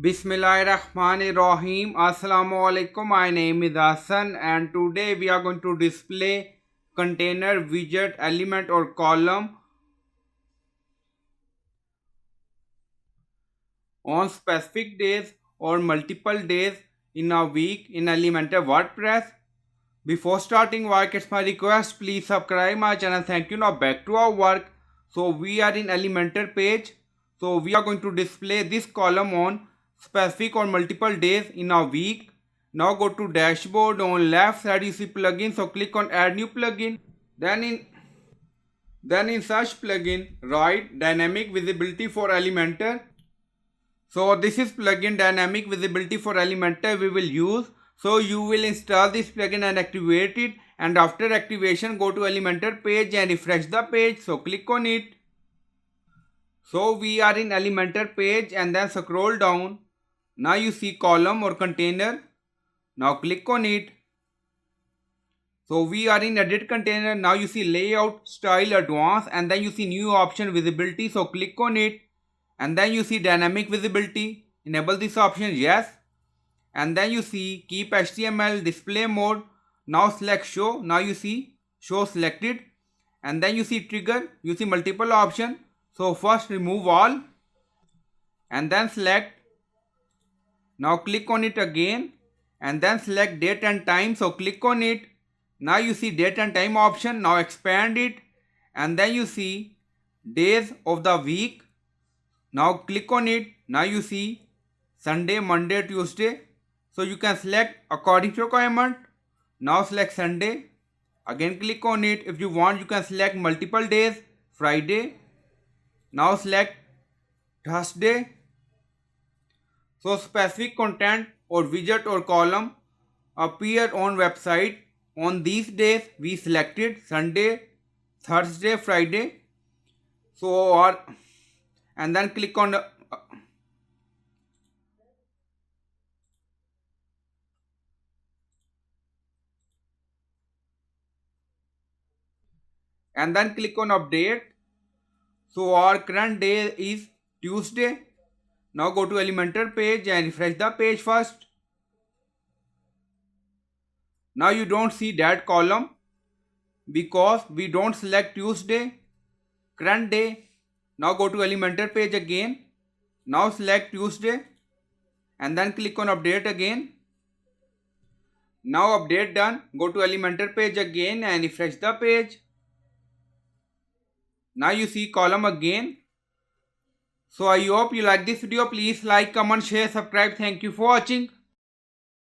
Bismillahirrahmanirrahim. Assalamu alaikum. My name is Hassan and today we are going to display container, widget, element or column on specific days or multiple days in a week in Elementor WordPress. Before starting work, it's my request, please subscribe my channel. Thank you. Now back to our work. So we are in Elementor page. So we are going to display this column on specific or multiple days in a week. Now go to dashboard. On left side you see plugin. So click on add new plugin. Then in search plugin, write dynamic visibility for Elementor. So this is plugin dynamic visibility for Elementor we will use. So you will install this plugin and activate it, and after activation go to Elementor page and refresh the page. So click on it. So we are in Elementor page and then scroll down. Now you see column or container. Now click on it. So we are in edit container. Now you see layout, style, advanced, and then you see new option visibility. So click on it. And then you see dynamic visibility. Enable this option, yes. And then you see keep HTML display mode. Now select show. Now you see show selected. And then you see trigger. You see multiple options. So first remove all. And then select. Now click on it again. And then select date and time. So click on it. Now you see date and time option. Now expand it. And then you see days of the week. Now click on it. Now you see Sunday, Monday, Tuesday. So you can select according to requirement. Now select Sunday. Again click on it. If you want you can select multiple days. Friday. Now select Thursday. So specific content or widget or column appear on website on these days. We selected Sunday, Thursday, Friday. And then click on the and then click on update. So our current day is Tuesday. Now go to Elementor page and refresh the page first. Now you don't see that column because we don't select Tuesday, current day. Now go to Elementor page again. Now select Tuesday and then click on update again. Now update done. Go to Elementor page again and refresh the page. Now you see column again. So I hope you like this video. Please like, comment, share, subscribe. Thank you for watching.